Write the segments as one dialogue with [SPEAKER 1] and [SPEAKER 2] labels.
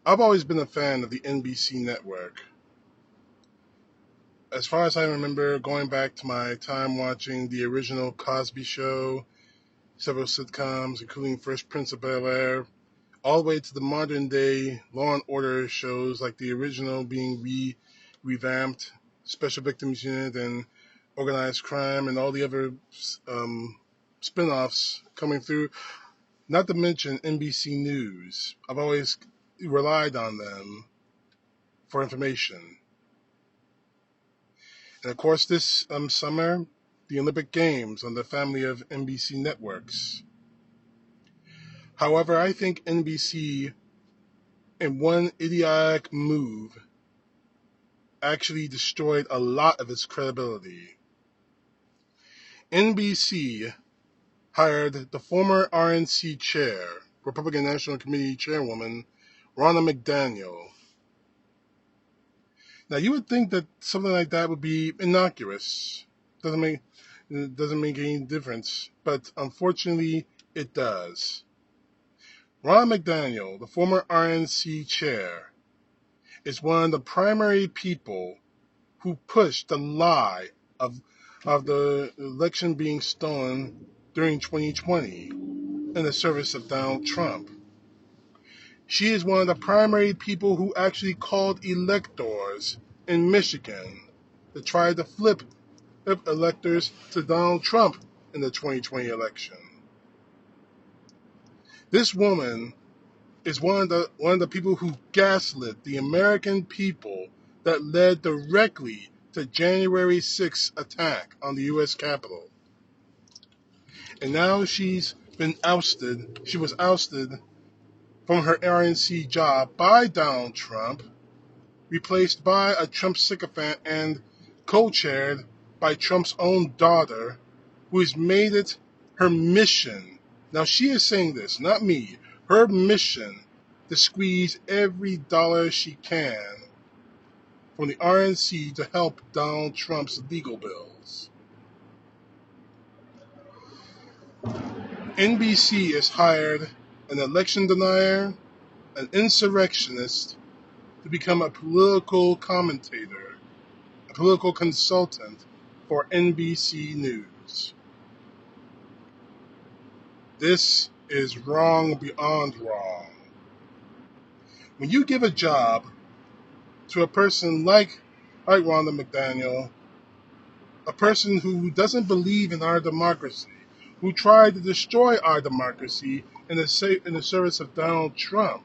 [SPEAKER 1] I've always been a fan of the NBC network. As far as I remember, going back to my time watching the original Cosby Show, several sitcoms, including Fresh Prince of Bel-Air, all the way to the modern day Law and Order shows like the original being revamped, Special Victims Unit and Organized Crime, and all the other spin-offs coming through. Not to mention NBC News. I've always relied on them for information. And of course, this summer, the Olympic Games on the family of NBC networks. However, I think NBC, in one idiotic move, actually destroyed a lot of its credibility. NBC hired the former RNC chair, Republican National Committee chairwoman, Ronna McDaniel. Now, you would think that something like that would be innocuous. It doesn't make any difference, but unfortunately, it does. Ronna McDaniel, the former RNC chair, is one of the primary people who pushed the lie of the election being stolen during 2020 in the service of Donald Trump. She is one of the primary people who actually called electors in Michigan to try to flip electors to Donald Trump in the 2020 election. This woman is one of the people who gaslit the American people that led directly to January 6th attack on the U.S. Capitol. And now she's been ousted. She was ousted from her RNC job by Donald Trump, replaced by a Trump sycophant and co-chaired by Trump's own daughter, who has made it her mission. Now she is saying this, not me, her mission to squeeze every dollar she can from the RNC to help Donald Trump's legal bills. NBC has hired an election denier, an insurrectionist, to become a political commentator, a political consultant for NBC News. This is wrong beyond wrong. When you give a job to a person like Ronna McDaniel, a person who doesn't believe in our democracy, who tried to destroy our democracy in the service of Donald Trump,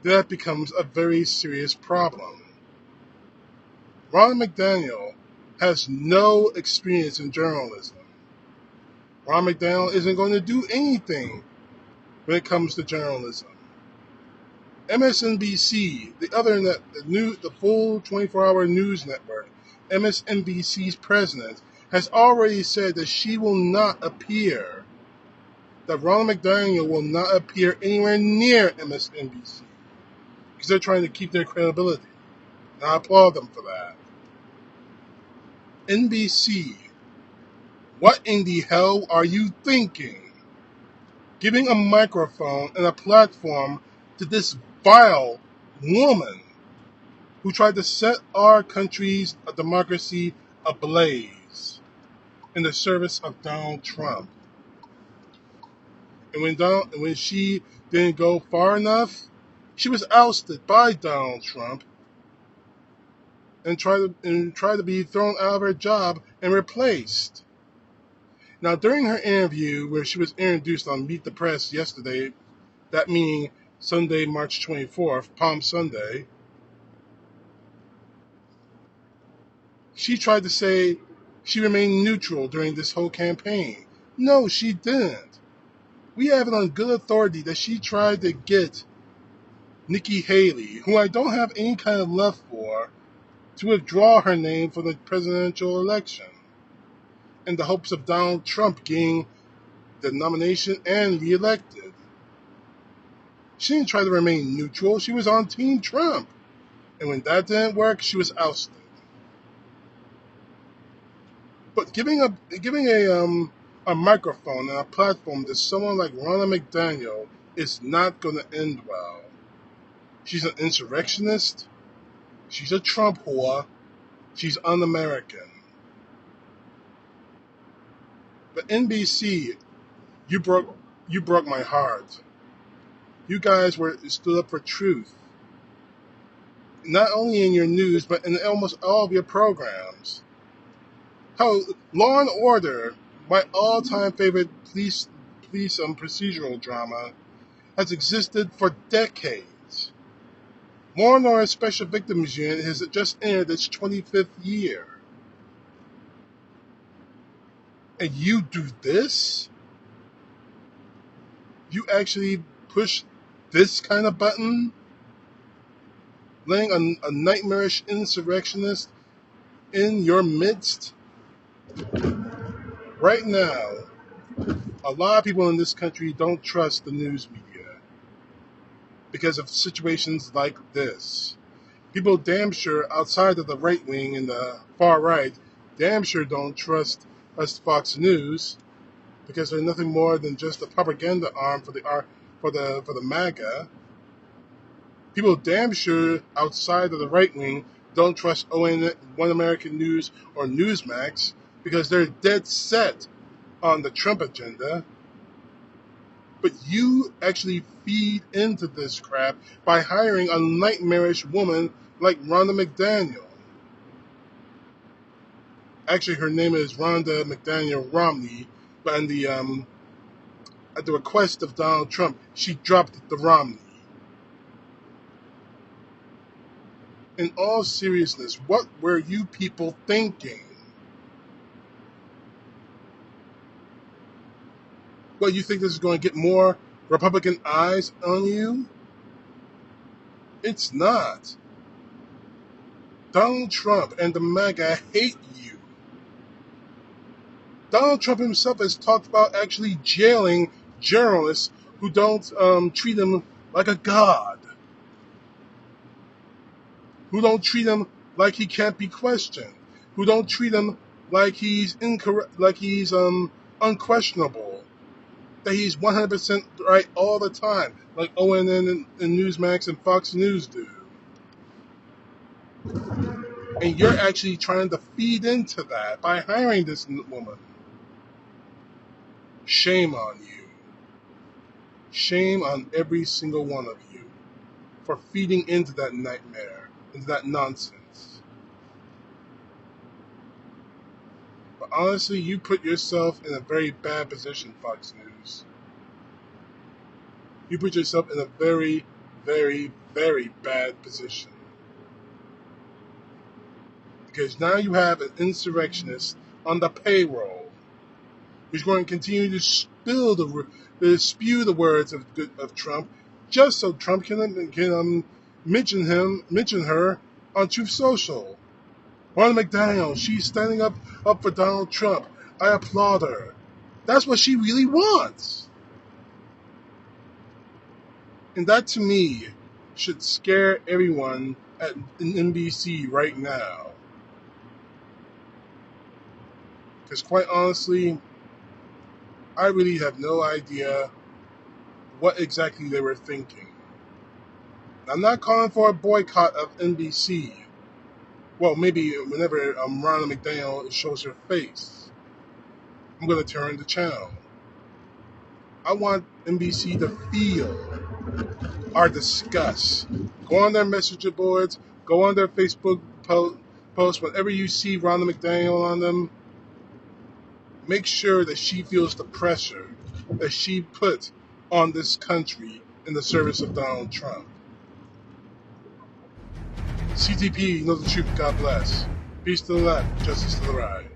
[SPEAKER 1] that becomes a very serious problem. Ronna McDaniel has no experience in journalism. Ronna McDaniel isn't going to do anything when it comes to journalism. MSNBC, the full 24-hour news network, MSNBC's president, has already said that she will not appear, that Ronna McDaniel will not appear anywhere near MSNBC, because they're trying to keep their credibility. And I applaud them for that. NBC, what in the hell are you thinking? Giving a microphone and a platform to this vile woman who tried to set our country's democracy ablaze in the service of Donald Trump. And when she didn't go far enough, she was ousted by Donald Trump and tried to be thrown out of her job and replaced. Now, during her interview where she was introduced on Meet the Press yesterday, that meaning Sunday, March 24th, Palm Sunday, she tried to say she remained neutral during this whole campaign. No, she didn't. We have it on good authority that she tried to get Nikki Haley, who I don't have any kind of love for, to withdraw her name from the presidential election in the hopes of Donald Trump getting the nomination and reelected. She didn't try to remain neutral. She was on Team Trump. And when that didn't work, she was ousted. But giving a microphone and a platform to someone like Ronna McDaniel is not going to end well. She's an insurrectionist. She's a Trump whore. She's un-American. But NBC, you broke my heart. You guys stood up for truth. Not only in your news, but in almost all of your programs. How Law and Order, my all-time favorite police procedural drama, has existed for decades. Law and Order Special Victims Unit has just entered its 25th year. And you do this? You actually push this kind of button? Letting a nightmarish insurrectionist in your midst? Right now, a lot of people in this country don't trust the news media because of situations like this. People damn sure outside of the right wing and the far right damn sure don't trust us Fox News because they're nothing more than just a propaganda arm for the MAGA. People damn sure outside of the right wing don't trust One American News or Newsmax because they're dead set on the Trump agenda. But you actually feed into this crap by hiring a nightmarish woman like Ronna McDaniel. Actually, her name is Ronna McDaniel Romney, but at the request of Donald Trump, she dropped the Romney. In all seriousness, what were you people thinking? What, you think this is going to get more Republican eyes on you? It's not. Donald Trump and the MAGA hate you. Donald Trump himself has talked about actually jailing journalists who don't treat him like a god, who don't treat him like he can't be questioned, who don't treat him like he's incorrect, like he's unquestionable, that he's 100% right all the time, like ONN and Newsmax and Fox News do. And you're actually trying to feed into that by hiring this woman. Shame on you. Shame on every single one of you for feeding into that nightmare, into that nonsense. But honestly, you put yourself in a very bad position, Fox News. You put yourself in a very, very, very bad position. Because now you have an insurrectionist on the payroll who's going to continue to spew the words of Trump, just so Trump can mention her on Truth Social. Ronna McDaniel, she's standing up for Donald Trump. I applaud her. That's what she really wants. And that, to me, should scare everyone in NBC right now. Because quite honestly, I really have no idea what exactly they were thinking. I'm not calling for a boycott of NBC. Well, maybe whenever Ronna McDaniel shows her face, I'm going to turn the channel. I want NBC to feel our disgust. Go on their messenger boards, go on their Facebook posts, whenever you see Ronna McDaniel on them, make sure that she feels the pressure that she put on this country in the service of Donald Trump. CTP, know the truth, God bless. Peace to the left, justice to the right.